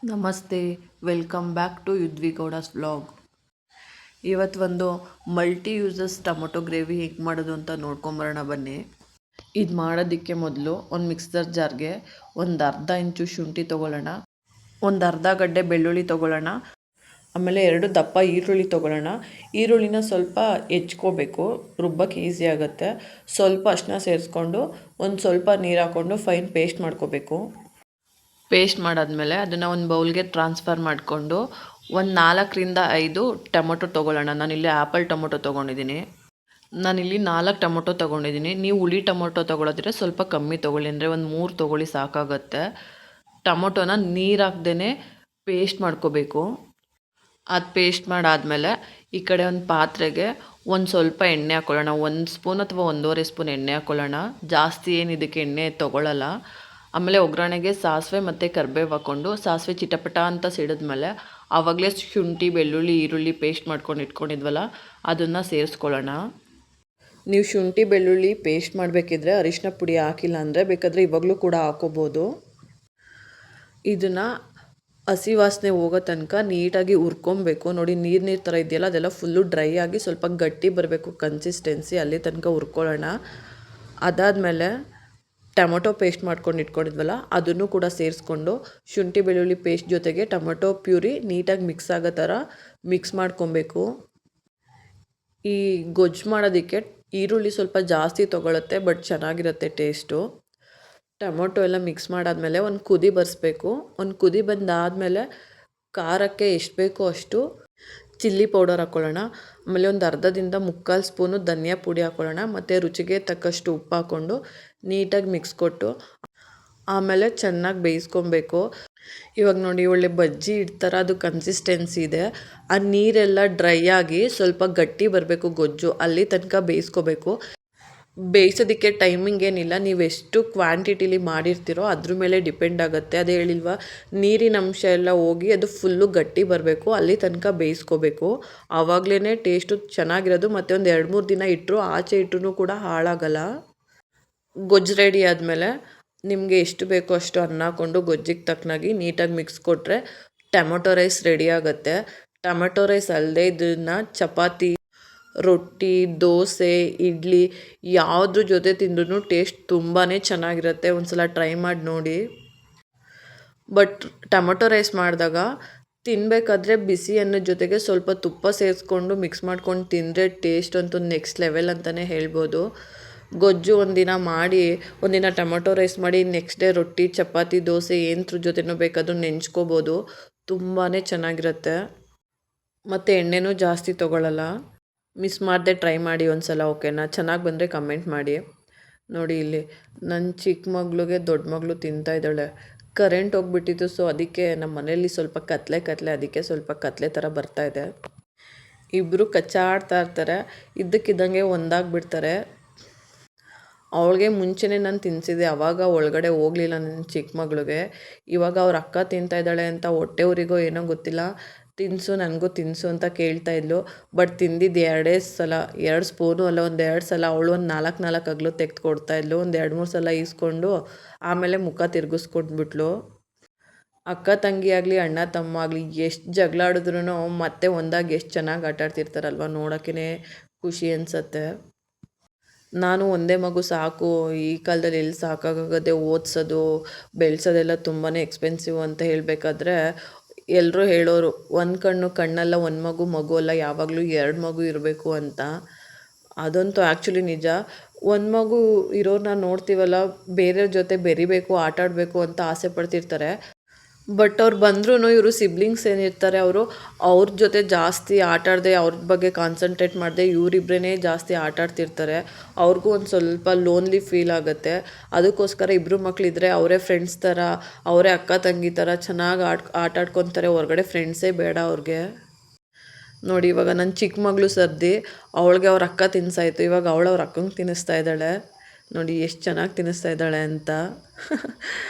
ನಮಸ್ತೆ, welcome back to ಯುದ್ವಿಗೌಡಸ್ vlog. ಇವತ್ತು ಒಂದು ಮಲ್ಟಿ ಯೂಸಸ್ ಟೊಮೊಟೊ ಗ್ರೇವಿ ಹೇಗೆ ಮಾಡೋದು ಅಂತ ನೋಡ್ಕೊಂಬರೋಣ ಬನ್ನಿ. ಇದು ಮಾಡೋದಕ್ಕೆ ಮೊದಲು ಒಂದು ಮಿಕ್ಸರ್ ಜಾರ್ಗೆ ಒಂದು ಅರ್ಧ ಇಂಚು ಶುಂಠಿ ತೊಗೊಳ್ಳೋಣ, ಒಂದು ಅರ್ಧ ಗಡ್ಡೆ ಬೆಳ್ಳುಳ್ಳಿ ತೊಗೊಳ್ಳೋಣ, ಆಮೇಲೆ 2 ದಪ್ಪ ಈರುಳ್ಳಿ ತೊಗೊಳ್ಳೋಣ. ಈರುಳ್ಳಿನ ಸ್ವಲ್ಪ ಹೆಚ್ಕೋಬೇಕು, ರುಬ್ಬಕ್ಕೆ ಈಸಿ ಆಗುತ್ತೆ. ಸ್ವಲ್ಪ ಅರಿಶಿನ ಸೇರಿಸ್ಕೊಂಡು ಒಂದು ಸ್ವಲ್ಪ ನೀರು ಹಾಕ್ಕೊಂಡು ಫೈನ್ ಪೇಸ್ಟ್ ಮಾಡ್ಕೋಬೇಕು. ಪೇಸ್ಟ್ ಮಾಡಾದಮೇಲೆ ಅದನ್ನು ಒಂದು ಬೌಲ್ಗೆ ಟ್ರಾನ್ಸ್ಫರ್ ಮಾಡಿಕೊಂಡು ಒಂದು 4-5 ಟೊಮೊಟೊ ತೊಗೊಳ್ಳೋಣ. ನಾನಿಲ್ಲಿ ಆ್ಯಪಲ್ ಟೊಮೊಟೊ ತೊಗೊಂಡಿದ್ದೀನಿ. ನಾನಿಲ್ಲಿ 4 ಟೊಮೊಟೊ ತೊಗೊಂಡಿದ್ದೀನಿ. ನೀವು ಹುಳಿ ಟೊಮೊಟೊ ತೊಗೊಳೋದ್ರೆ ಸ್ವಲ್ಪ ಕಮ್ಮಿ ತೊಗೊಳ್ಳಿ, ಅಂದರೆ ಒಂದು 3 ತೊಗೊಳ್ಳಿ ಸಾಕಾಗತ್ತೆ. ಟೊಮೊಟೊನ ನೀರು ಹಾಕ್ದೇ ಪೇಸ್ಟ್ ಮಾಡ್ಕೋಬೇಕು. ಅದು ಪೇಸ್ಟ್ ಮಾಡಾದಮೇಲೆ ಈ ಕಡೆ ಒಂದು ಪಾತ್ರೆಗೆ ಒಂದು ಸ್ವಲ್ಪ ಎಣ್ಣೆ ಹಾಕ್ಕೊಳ್ಳೋಣ. 1 ಸ್ಪೂನ್ ಅಥವಾ 1.5 ಸ್ಪೂನ್ ಎಣ್ಣೆ ಹಾಕ್ಕೊಳ್ಳೋಣ. ಜಾಸ್ತಿ ಏನು ಇದಕ್ಕೆ ಎಣ್ಣೆ ತೊಗೊಳ್ಳಲ್ಲ. ಆಮೇಲೆ ಒಗ್ಗರಣೆಗೆ ಸಾಸಿವೆ ಮತ್ತು ಕರಿಬೇವು ಹಾಕ್ಕೊಂಡು ಸಾಸಿವೆ ಚಿಟಪಟ ಅಂತ ಸಿಡಿದ್ಮೇಲೆ ಆವಾಗಲೇ ಶುಂಠಿ ಬೆಳ್ಳುಳ್ಳಿ ಈರುಳ್ಳಿ ಪೇಸ್ಟ್ ಮಾಡ್ಕೊಂಡು ಇಟ್ಕೊಂಡಿದ್ವಲ್ಲ ಅದನ್ನು ಸೇರಿಸ್ಕೊಳ್ಳೋಣ. ನೀವು ಶುಂಠಿ ಬೆಳ್ಳುಳ್ಳಿ ಪೇಸ್ಟ್ ಮಾಡಬೇಕಿದ್ರೆ ಅರಿಶಿನ ಪುಡಿ ಹಾಕಿಲ್ಲ ಅಂದರೆ ಬೇಕಾದರೆ ಇವಾಗಲೂ ಕೂಡ ಹಾಕೋಬೋದು. ಇದನ್ನು ಹಸಿ ವಾಸನೆ ಹೋಗೋ ತನಕ ನೀಟಾಗಿ ಹುರ್ಕೊಬೇಕು. ನೋಡಿ, ನೀರು ಥರ ಇದೆಯಲ್ಲ ಅದೆಲ್ಲ ಫುಲ್ಲು ಡ್ರೈ ಆಗಿ ಸ್ವಲ್ಪ ಗಟ್ಟಿ ಬರಬೇಕು ಕನ್ಸಿಸ್ಟೆನ್ಸಿ, ಅಲ್ಲಿ ತನಕ ಹುರ್ಕೊಳ್ಳೋಣ. ಅದಾದಮೇಲೆ ಟೊಮೊಟೊ ಪೇಸ್ಟ್ ಮಾಡ್ಕೊಂಡು ಇಟ್ಕೊಂಡಿದ್ವಲ್ಲ ಅದನ್ನು ಕೂಡ ಸೇರಿಸ್ಕೊಂಡು ಶುಂಠಿ ಬೆಳ್ಳುಳ್ಳಿ ಪೇಸ್ಟ್ ಜೊತೆಗೆ ಟೊಮೊಟೊ ಪ್ಯೂರಿ ನೀಟಾಗಿ ಮಿಕ್ಸ್ ಆಗೋ ಥರ ಮಿಕ್ಸ್ ಮಾಡ್ಕೊಬೇಕು. ಈ ಗೊಜ್ಜು ಮಾಡೋದಕ್ಕೆ ಈರುಳ್ಳಿ ಸ್ವಲ್ಪ ಜಾಸ್ತಿ ತೊಗೊಳುತ್ತೆ, ಬಟ್ ಚೆನ್ನಾಗಿರುತ್ತೆ ಟೇಸ್ಟು. ಟೊಮೊಟೊ ಎಲ್ಲ ಮಿಕ್ಸ್ ಮಾಡಾದಮೇಲೆ ಒಂದು ಕುದಿ ಬರಿಸ್ಬೇಕು. ಒಂದು ಕುದಿ ಬಂದಾದಮೇಲೆ ಖಾರಕ್ಕೆ ಎಷ್ಟು ಬೇಕೋ ಅಷ್ಟು ಚಿಲ್ಲಿ ಪೌಡರ್ ಹಾಕ್ಕೊಳ್ಳೋಣ. ಆಮೇಲೆ ಒಂದು ಅರ್ಧದಿಂದ 3/4 ಸ್ಪೂನು ಧನಿಯಾ ಪುಡಿ ಹಾಕ್ಕೊಳ್ಳೋಣ. ಮತ್ತು ರುಚಿಗೆ ತಕ್ಕಷ್ಟು ಉಪ್ಪು ಹಾಕ್ಕೊಂಡು ನೀಟಾಗಿ ಮಿಕ್ಸ್ ಕೊಟ್ಟು ಆಮೇಲೆ ಚೆನ್ನಾಗಿ ಬೇಯಿಸ್ಕೊಬೇಕು. ಇವಾಗ ನೋಡಿ, ಒಳ್ಳೆ ಬಜ್ಜಿ ಇಡ್ತಾರ ಅದು ಕನ್ಸಿಸ್ಟೆನ್ಸಿ ಇದೆ. ಆ ನೀರೆಲ್ಲ ಡ್ರೈ ಆಗಿ ಸ್ವಲ್ಪ ಗಟ್ಟಿ ಬರಬೇಕು ಗೊಜ್ಜು, ಅಲ್ಲಿ ತನಕ ಬೇಯಿಸ್ಕೋಬೇಕು. ಬೇಯಿಸೋದಕ್ಕೆ ಟೈಮಿಂಗ್ ಏನಿಲ್ಲ, ನೀವು ಎಷ್ಟು ಕ್ವಾಂಟಿಟಿಲಿ ಮಾಡಿರ್ತೀರೋ ಅದ್ರ ಮೇಲೆ ಡಿಪೆಂಡ್ ಆಗುತ್ತೆ. ಅದೇ ಹೇಳಿಲ್ವಾ, ನೀರಿನ ಅಂಶ ಎಲ್ಲ ಹೋಗಿ ಅದು ಫುಲ್ಲು ಗಟ್ಟಿ ಬರಬೇಕು, ಅಲ್ಲಿ ತನಕ ಬೇಯಿಸ್ಕೋಬೇಕು. ಆವಾಗಲೇ ಟೇಸ್ಟು ಚೆನ್ನಾಗಿರೋದು. ಮತ್ತು ಒಂದು 2-3 ದಿನ ಇಟ್ಟರು ಆಚೆ ಇಟ್ಟರು ಕೂಡ ಹಾಳಾಗಲ್ಲ. ಗೊಜ್ಜು ರೆಡಿ ಆದಮೇಲೆ ನಿಮಗೆ ಎಷ್ಟು ಬೇಕೋ ಅಷ್ಟು ಅನ್ನ ಹಾಕ್ಕೊಂಡು ಗೊಜ್ಜಿಗೆ ತಕ್ಕನಾಗಿ ನೀಟಾಗಿ ಮಿಕ್ಸ್ ಕೊಟ್ಟರೆ ಟೊಮೊಟೊ ರೈಸ್ ರೆಡಿ ಆಗುತ್ತೆ. ಟೊಮೊಟೊ ರೈಸ್ ಅಲ್ಲದೆ ಇದನ್ನು ಚಪಾತಿ, ರೊಟ್ಟಿ, ದೋಸೆ, ಇಡ್ಲಿ ಯಾವುದ್ರ ಜೊತೆ ತಿಂದ್ರೂ ಟೇಸ್ಟ್ ತುಂಬಾ ಚೆನ್ನಾಗಿರುತ್ತೆ. ಒಂದು ಸಲ ಟ್ರೈ ಮಾಡಿ ನೋಡಿ. ಬಟ್ ಟೊಮೊಟೊ ರೈಸ್ ಮಾಡಿದಾಗ ತಿನ್ನಬೇಕಾದ್ರೆ ಬಿಸಿ ಅನ್ನದ ಜೊತೆಗೆ ಸ್ವಲ್ಪ ತುಪ್ಪ ಸೇರಿಸ್ಕೊಂಡು ಮಿಕ್ಸ್ ಮಾಡ್ಕೊಂಡು ತಿಂದರೆ ಟೇಸ್ಟ್ ಅಂತೂ ನೆಕ್ಸ್ಟ್ ಲೆವೆಲ್ ಅಂತಲೇ ಹೇಳ್ಬೋದು. ಗೊಜ್ಜು ಒಂದಿನ ಮಾಡಿ, ಒಂದಿನ ಟೊಮೊಟೊ ರೈಸ್ ಮಾಡಿ, ನೆಕ್ಸ್ಟ್ ಡೇ ರೊಟ್ಟಿ, ಚಪಾತಿ, ದೋಸೆ ಏನತ್ರ ಜೊತೆನೂ ಬೇಕಾದರೂ ನೆಂಚ್ಕೋಬೋದು. ತುಂಬಾ ಚೆನ್ನಾಗಿರುತ್ತೆ. ಮತ್ತು ಎಣ್ಣೆನೂ ಜಾಸ್ತಿ ತೊಗೊಳ್ಳಲ್ಲ. ಮಿಸ್ ಮಾಡದೆ ಟ್ರೈ ಮಾಡಿ ಒಂದು ಸಲ, ಓಕೆನಾ? ಚೆನ್ನಾಗಿ ಬಂದರೆ ಕಮೆಂಟ್ ಮಾಡಿ. ನೋಡಿ, ಇಲ್ಲಿ ನನ್ನ ಚಿಕ್ಕ ಮಗಳಿಗೆ ದೊಡ್ಡ ಮಗಳು ತಿಂತಾಯಿದ್ದಾಳೆ. ಕರೆಂಟ್ ಹೋಗ್ಬಿಟ್ಟಿತ್ತು, ಸೊ ಅದಕ್ಕೆ ನಮ್ಮ ಮನೆಯಲ್ಲಿ ಸ್ವಲ್ಪ ಕತ್ಲೆ ಅದಕ್ಕೆ ಸ್ವಲ್ಪ ಕತ್ಲೆ ಥರ ಬರ್ತಾಯಿದೆ. ಇಬ್ಬರು ಕಚ್ಚಾಡ್ತಾ ಇರ್ತಾರೆ, ಇದ್ದಕ್ಕಿದ್ದಂಗೆ ಒಂದಾಗ್ಬಿಡ್ತಾರೆ. ಅವಳಿಗೆ ಮುಂಚೆನೇ ನಾನು ತಿನ್ನಿಸಿದೆ, ಆವಾಗ ಒಳಗಡೆ ಹೋಗಲಿಲ್ಲ ನನ್ನ ಚಿಕ್ಕ ಮಗಳಿಗೆ. ಇವಾಗ ಅವ್ರ ಅಕ್ಕ ತಿಂತಾಯಿದ್ದಾಳೆ ಅಂತ ಹೊಟ್ಟೆ ಊರಿಗೋ ಏನೋ ಗೊತ್ತಿಲ್ಲ, ತಿನ್ನಿಸು ನನಗೂ ತಿನ್ನಿಸು ಅಂತ ಕೇಳ್ತಾಯಿದ್ಲು. ಬಟ್ ತಿಂದಿದ್ದು 2 ಸಲ, 2 ಸ್ಪೂನು ಅಲ್ಲ, ಒಂದು 2 ಸಲ. ಅವಳು ಒಂದು 4 ಅಗಲು ತೆಗೆದು ಕೊಡ್ತಾಯಿದ್ಲು. ಒಂದು 2-3 ಸಲ ಈಸ್ಕೊಂಡು ಆಮೇಲೆ ಮುಖ ತಿರುಗಿಸ್ಕೊಟ್ಬಿಟ್ಲು. ಅಕ್ಕ ತಂಗಿ ಆಗಲಿ ಅಣ್ಣ ತಮ್ಮ ಆಗಲಿ ಎಷ್ಟು ಜಗಳ ಆಡಿದ್ರೂ ಮತ್ತೆ ಒಂದಾಗಿ ಎಷ್ಟು ಚೆನ್ನಾಗಿ ಆಟಾಡ್ತಿರ್ತಾರಲ್ವ, ನೋಡೋಕ್ಕೇ ಖುಷಿ ಅನಿಸತ್ತೆ. ನಾನು ಒಂದೇ ಮಗು ಸಾಕು, ಈ ಕಾಲದಲ್ಲಿ ಎಲ್ಲಿ ಸಾಕಾಗದೆ, ಓದಿಸೋದು ಬೆಳೆಸೋದೆಲ್ಲ ತುಂಬಾ ಎಕ್ಸ್ಪೆನ್ಸಿವ್ ಅಂತ ಹೇಳಬೇಕಾದ್ರೆ ಎಲ್ಲರೂ ಹೇಳೋರು, ಒಂದು ಕಣ್ಣಲ್ಲ, ಒಂದು ಮಗು ಅಲ್ಲ, ಯಾವಾಗಲೂ 2 ಮಗು ಇರಬೇಕು ಅಂತ. ಅದಂತೂ ಆ್ಯಕ್ಚುಲಿ ನಿಜ. ಒಂದು ಮಗು ಇರೋರನ್ನ ನೋಡ್ತೀವಲ್ಲ, ಬೇರೆಯವ್ರ ಜೊತೆ ಬೆರಿಬೇಕು, ಆಟಾಡಬೇಕು ಅಂತ ಆಸೆ ಪಡ್ತಿರ್ತಾರೆ. ಬಟ್ ಅವ್ರು ಬಂದ್ರೂ ಇವರು ಸಿಬ್ಲಿಂಗ್ಸ್ ಏನಿರ್ತಾರೆ ಅವ್ರ ಜೊತೆ ಜಾಸ್ತಿ ಆಟಾಡದೆ, ಅವ್ರ ಬಗ್ಗೆ ಕಾನ್ಸಂಟ್ರೇಟ್ ಮಾಡದೆ ಇವರಿಬ್ಬರೇ ಜಾಸ್ತಿ ಆಟಾಡ್ತಿರ್ತಾರೆ. ಅವ್ರಿಗೂ ಒಂದು ಸ್ವಲ್ಪ ಲೋನ್ಲಿ ಫೀಲ್ ಆಗುತ್ತೆ. ಅದಕ್ಕೋಸ್ಕರ ಇಬ್ಬರು ಮಕ್ಕಳಿದ್ರೆ ಅವರೇ ಫ್ರೆಂಡ್ಸ್ ಥರ, ಅವರೇ ಅಕ್ಕ ತಂಗಿ ಥರ ಚೆನ್ನಾಗಿ ಆಟಾಡ್ಕೊತಾರೆ. ಹೊರಗಡೆ ಫ್ರೆಂಡ್ಸೇ ಬೇಡ ಅವ್ರಿಗೆ. ನೋಡಿ, ಇವಾಗ ನನ್ನ ಚಿಕ್ಕ ಮಗಳು ಸರ್ದಿ, ಅವಳಿಗೆ ಅವ್ರ ಅಕ್ಕ ತಿನ್ನಿಸಾಯ್ತು, ಇವಾಗ ಅವ್ರ ಅಕ್ಕಂಗೆ ತಿನ್ನಿಸ್ತಾ ಇದ್ದಾಳೆ. ನೋಡಿ ಎಷ್ಟು ಚೆನ್ನಾಗಿ ತಿನ್ನಿಸ್ತಾ ಇದ್ದಾಳೆ ಅಂತ.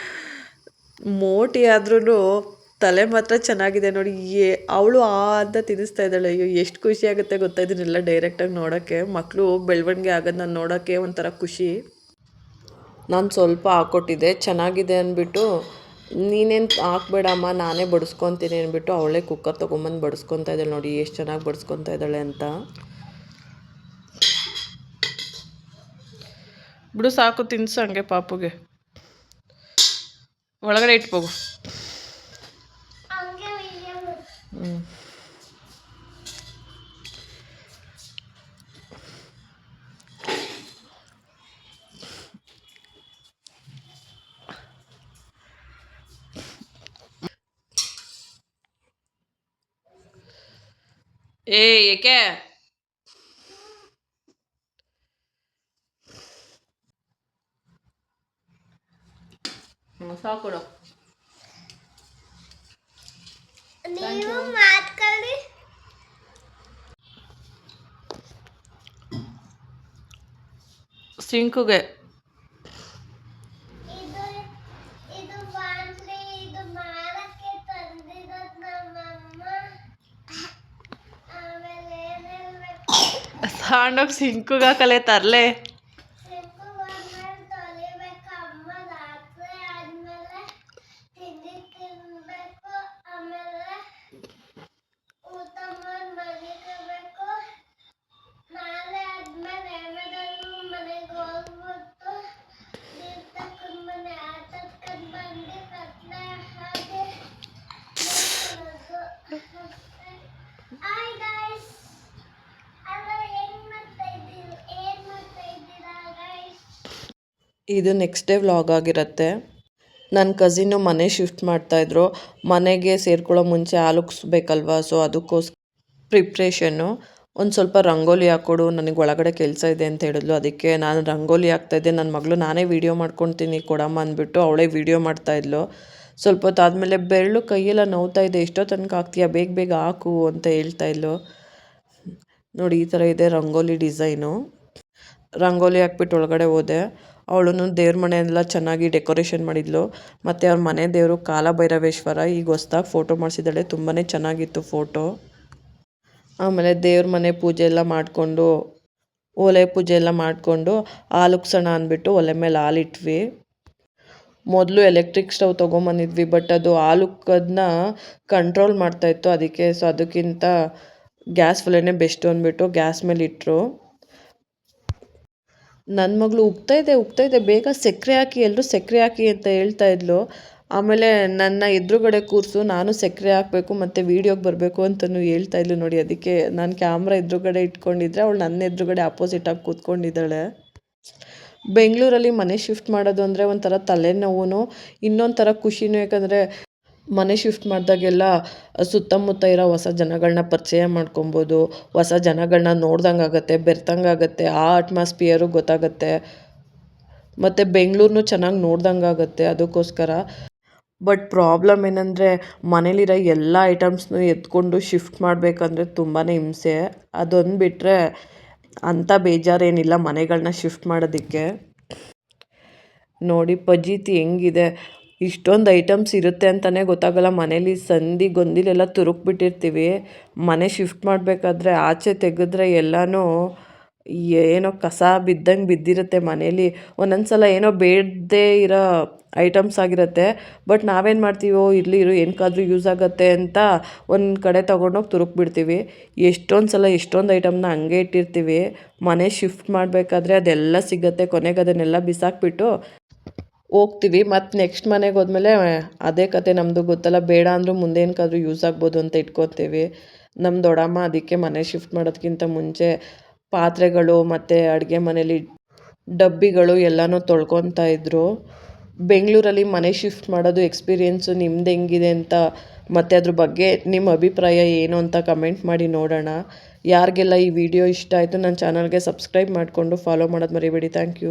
ಮೋಟಿ ಆದ್ರೂ ತಲೆ ಮಾತ್ರ ಚೆನ್ನಾಗಿದೆ ನೋಡಿ. ಅವಳು ಅಂತ ತಿನ್ನಿಸ್ತಾ ಇದ್ದಾಳೆ. ಅಯ್ಯೋ, ಎಷ್ಟು ಖುಷಿ ಆಗುತ್ತೆ ಗೊತ್ತಾ ಇದನ್ನೆಲ್ಲ ಡೈರೆಕ್ಟಾಗಿ ನೋಡೋಕ್ಕೆ. ಮಕ್ಕಳು ಬೆಳವಣಿಗೆ ಆಗೋದನ್ನ ನೋಡೋಕ್ಕೆ ಒಂಥರ ಖುಷಿ. ನಾನು ಸ್ವಲ್ಪ ಹಾಕ್ಕೊಟ್ಟಿದ್ದೆ, ಚೆನ್ನಾಗಿದೆ ಅಂದ್ಬಿಟ್ಟು ನೀನೇನು ಹಾಕ್ಬೇಡಮ್ಮ ನಾನೇ ಬಡಿಸ್ಕೊತೀನಿ ಅಂದ್ಬಿಟ್ಟು ಅವಳೇ ಕುಕ್ಕರ್ ತೊಗೊಂಬಂದು ಬಡಿಸ್ಕೊತಾ ಇದ್ದಾಳೆ. ನೋಡಿ ಎಷ್ಟು ಚೆನ್ನಾಗಿ ಬಡಿಸ್ಕೊತಾ ಇದ್ದಾಳೆ ಅಂತ. ಬಿಡು ಸಾಕು, ತಿನ್ಸು ಹಂಗೆ ಪಾಪುಗೆ. ಒಳಗಡೆ ಇಟ್ಬೋಗು. ಹ್ಞೂ ಏಕೆ ಸಾಕೊಡು. ಸಿಂಕುಗೆ ಸಾಂಡೋಗಿ ಸಿಂಕುಗೆ ಹಾಕಲೆ ತರಲೆ. ಇದು ನೆಕ್ಸ್ಟ್ ಡೇ ವ್ಲಾಗ್ ಆಗಿರುತ್ತೆ. ನನ್ನ ಕಸಿನ್ನು ಮನೆ ಶಿಫ್ಟ್ ಮಾಡ್ತಾಯಿದ್ರು. ಮನೆಗೆ ಸೇರ್ಕೊಳ್ಳೋ ಮುಂಚೆ ಆಲುಕ್ಸ್ಬೇಕಲ್ವ, ಸೊ ಅದಕ್ಕೋಸ್ಕರ ಪ್ರಿಪ್ರೇಷನ್ನು. ಒಂದು ಸ್ವಲ್ಪ ರಂಗೋಲಿ ಹಾಕ್ಕೊಡು, ನನಗೆ ಒಳಗಡೆ ಕೆಲಸ ಇದೆ ಅಂತ ಹೇಳಿದ್ಲು. ಅದಕ್ಕೆ ನಾನು ರಂಗೋಲಿ ಹಾಕ್ತಾಯಿದ್ದೆ. ನನ್ನ ಮಗಳು ನಾನೇ ವೀಡಿಯೋ ಮಾಡ್ಕೊತೀನಿ ಕೊಡಮ್ಮ ಅಂದ್ಬಿಟ್ಟು ಅವಳೇ ವೀಡಿಯೋ ಮಾಡ್ತಾಯಿದ್ಲು. ಸ್ವಲ್ಪ ಹೊತ್ತಾದಮೇಲೆ ಬೆರಳು ಕೈಯೆಲ್ಲ ನೋವ್ತಾ ಇದೆ, ಎಷ್ಟೋ ತನಕ ಹಾಕ್ತೀಯ, ಬೇಗ ಬೇಗ ಹಾಕು ಅಂತ ಹೇಳ್ತಾಯಿದ್ಲು. ನೋಡಿ ಈ ಥರ ಇದೆ ರಂಗೋಲಿ ಡಿಸೈನು. ರಂಗೋಲಿ ಹಾಕ್ಬಿಟ್ಟು ಒಳಗಡೆ ಹೋದೆ. ಅವಳು ದೇವ್ರ ಮನೆಯೆಲ್ಲ ಚೆನ್ನಾಗಿ ಡೆಕೋರೇಷನ್ ಮಾಡಿದ್ಲು. ಮತ್ತು ಅವ್ರ ಮನೆ ದೇವರು ಕಾಲಭೈರವೇಶ್ವರ ಈಗ ಹೊಸ್ದಾಗಿ ಫೋಟೋ ಮಾಡಿಸಿದ್ದಾಳೆ. ತುಂಬಾ ಚೆನ್ನಾಗಿತ್ತು ಫೋಟೋ. ಆಮೇಲೆ ದೇವ್ರ ಮನೆ ಪೂಜೆ ಎಲ್ಲ ಮಾಡಿಕೊಂಡು, ಒಲೆ ಪೂಜೆ ಎಲ್ಲ ಮಾಡಿಕೊಂಡು ಹಾಲುಕ್ಸೋಣ ಅಂದ್ಬಿಟ್ಟು ಒಲೆ ಮೇಲೆ ಹಾಲಿಟ್ವಿ. ಮೊದಲು ಎಲೆಕ್ಟ್ರಿಕ್ ಸ್ಟವ್ ತೊಗೊಂಬಂದಿದ್ವಿ, ಬಟ್ ಅದು ಹಾಲುಕ್ಕೋದನ್ನ ಕಂಟ್ರೋಲ್ ಮಾಡ್ತಾಯಿತ್ತು. ಅದಕ್ಕೆ ಸೊ ಅದಕ್ಕಿಂತ ಗ್ಯಾಸ್ ಒಲೆನೇ ಬೆಸ್ಟು ಅಂದ್ಬಿಟ್ಟು ಗ್ಯಾಸ್ ಮೇಲೆ ಇಟ್ಟರು. ನನ್ನ ಮಗಳು ಉಗ್ತಾ ಇದೆ ಬೇಗ ಸಕ್ಕರೆ ಹಾಕಿ, ಎಲ್ಲರೂ ಸಕ್ಕರೆ ಹಾಕಿ ಅಂತ ಹೇಳ್ತಾ ಇದ್ಲು. ಆಮೇಲೆ ನನ್ನ ಎದುರುಗಡೆ ಕೂರಿಸು, ನಾನು ಸಕ್ಕರೆ ಹಾಕಬೇಕು ಮತ್ತು ವೀಡಿಯೋಗೆ ಬರಬೇಕು ಅಂತಲೂ ಹೇಳ್ತಾ ಇದ್ಲು. ನೋಡಿ ಅದಕ್ಕೆ ನಾನು ಕ್ಯಾಮ್ರಾ ಎದುರುಗಡೆ ಇಟ್ಕೊಂಡಿದ್ರೆ ಅವಳು ನನ್ನ ಎದುರುಗಡೆ ಆಪೋಸಿಟಾಗಿ ಕೂತ್ಕೊಂಡಿದ್ದಾಳೆ. ಬೆಂಗಳೂರಲ್ಲಿ ಮನೆ ಶಿಫ್ಟ್ ಮಾಡೋದು ಅಂದರೆ ಒಂಥರ ತಲೆನೋವು, ಇನ್ನೊಂದು ಥರ ಖುಷಿನೂ. ಯಾಕಂದರೆ ಮನೆ ಶಿಫ್ಟ್ ಮಾಡಿದಾಗೆಲ್ಲ ಸುತ್ತಮುತ್ತ ಇರೋ ಹೊಸ ಜನಗಳನ್ನ ಪರಿಚಯ ಮಾಡ್ಕೊಬೋದು, ಹೊಸ ಜನಗಳನ್ನ ನೋಡ್ದಂಗೆ ಆಗುತ್ತೆ, ಬೆರ್ತಂಗೆ ಆಗುತ್ತೆ, ಆ ಅಟ್ಮಾಸ್ಫಿಯರು ಗೊತ್ತಾಗುತ್ತೆ, ಮತ್ತು ಬೆಂಗಳೂರನ್ನೂ ಚೆನ್ನಾಗಿ ನೋಡ್ದಂಗೆ ಆಗುತ್ತೆ. ಅದಕ್ಕೋಸ್ಕರ ಬಟ್ ಪ್ರಾಬ್ಲಮ್ ಏನಂದರೆ ಮನೇಲಿರೋ ಎಲ್ಲ ಐಟಮ್ಸ್ನೂ ಎತ್ಕೊಂಡು ಶಿಫ್ಟ್ ಮಾಡಬೇಕಂದ್ರೆ ತುಂಬಾ ಹಿಂಸೆ. ಅದೊಂದು ಬಿಟ್ಟರೆ ಅಂಥ ಬೇಜಾರೇನಿಲ್ಲ ಮನೆಗಳನ್ನ ಶಿಫ್ಟ್ ಮಾಡೋದಕ್ಕೆ. ನೋಡಿ ಪಜೀತಿ ಹೆಂಗಿದೆ, ಇಷ್ಟೊಂದು ಐಟಮ್ಸ್ ಇರುತ್ತೆ ಅಂತಲೇ ಗೊತ್ತಾಗಲ್ಲ. ಮನೇಲಿ ಸಂದಿ ಗೊಂದಿಲೆಲ್ಲ ತುರುಕ್ಬಿಟ್ಟಿರ್ತೀವಿ. ಮನೆ ಶಿಫ್ಟ್ ಮಾಡಬೇಕಾದ್ರೆ ಆಚೆ ತೆಗೆದ್ರೆ ಎಲ್ಲನೂ ಏನೋ ಕಸ ಬಿದ್ದಂಗೆ ಬಿದ್ದಿರುತ್ತೆ ಮನೇಲಿ. ಒಂದೊಂದು ಸಲ ಏನೋ ಬೇಡದೇ ಇರೋ ಐಟಮ್ಸ್ ಆಗಿರುತ್ತೆ, ಬಟ್ ನಾವೇನು ಮಾಡ್ತೀವೋ ಇರಲಿ ಇರು ಏನಕ್ಕಾದ್ರೂ ಯೂಸ್ ಆಗುತ್ತೆ ಅಂತ ಒಂದು ಕಡೆ ತೊಗೊಂಡೋಗಿ ತುರುಕ್ಬಿಡ್ತೀವಿ. ಎಷ್ಟೊಂದು ಐಟಮ್ನ ಹಂಗೆ ಇಟ್ಟಿರ್ತೀವಿ. ಮನೆ ಶಿಫ್ಟ್ ಮಾಡಬೇಕಾದ್ರೆ ಅದೆಲ್ಲ ಸಿಗುತ್ತೆ, ಕೊನೆಗೆ ಅದನ್ನೆಲ್ಲ ಬಿಸಾಕ್ಬಿಟ್ಟು ಹೋಗ್ತೀವಿ. ಮತ್ತು ನೆಕ್ಸ್ಟ್ ಮನೆಗೆ ಹೋದ್ಮೇಲೆ ಅದೇ ಕತೆ ನಮ್ಮದು ಗೊತ್ತಲ್ಲ, ಬೇಡ ಅಂದರೂ ಮುಂದೇನಕ್ಕಾದ್ರೂ ಯೂಸ್ ಆಗ್ಬೋದು ಅಂತ ಇಟ್ಕೊತೀವಿ. ನಮ್ಮ ದೊಡ್ಡಮ್ಮ ಅದಕ್ಕೆ ಮನೆ ಶಿಫ್ಟ್ ಮಾಡೋದಕ್ಕಿಂತ ಮುಂಚೆ ಪಾತ್ರೆಗಳು ಮತ್ತು ಅಡುಗೆ ಮನೇಲಿ ಡಬ್ಬಿಗಳು ಎಲ್ಲನೂ ತೊಳ್ಕೊತಾ ಇದ್ದರು. ಬೆಂಗಳೂರಲ್ಲಿ ಮನೆ ಶಿಫ್ಟ್ ಮಾಡೋದು ಎಕ್ಸ್ಪೀರಿಯೆನ್ಸು ನಿಮ್ದು ಹೆಂಗಿದೆ ಅಂತ, ಮತ್ತು ಅದ್ರ ಬಗ್ಗೆ ನಿಮ್ಮ ಅಭಿಪ್ರಾಯ ಏನು ಅಂತ ಕಮೆಂಟ್ ಮಾಡಿ ನೋಡೋಣ. ಯಾರಿಗೆಲ್ಲ ಈ ವಿಡಿಯೋ ಇಷ್ಟ ಆಯಿತು ನನ್ನ ಚಾನಲ್ಗೆ ಸಬ್ಸ್ಕ್ರೈಬ್ ಮಾಡಿಕೊಂಡು ಫಾಲೋ ಮಾಡೋದು ಮರಿಬೇಡಿ. Thank you.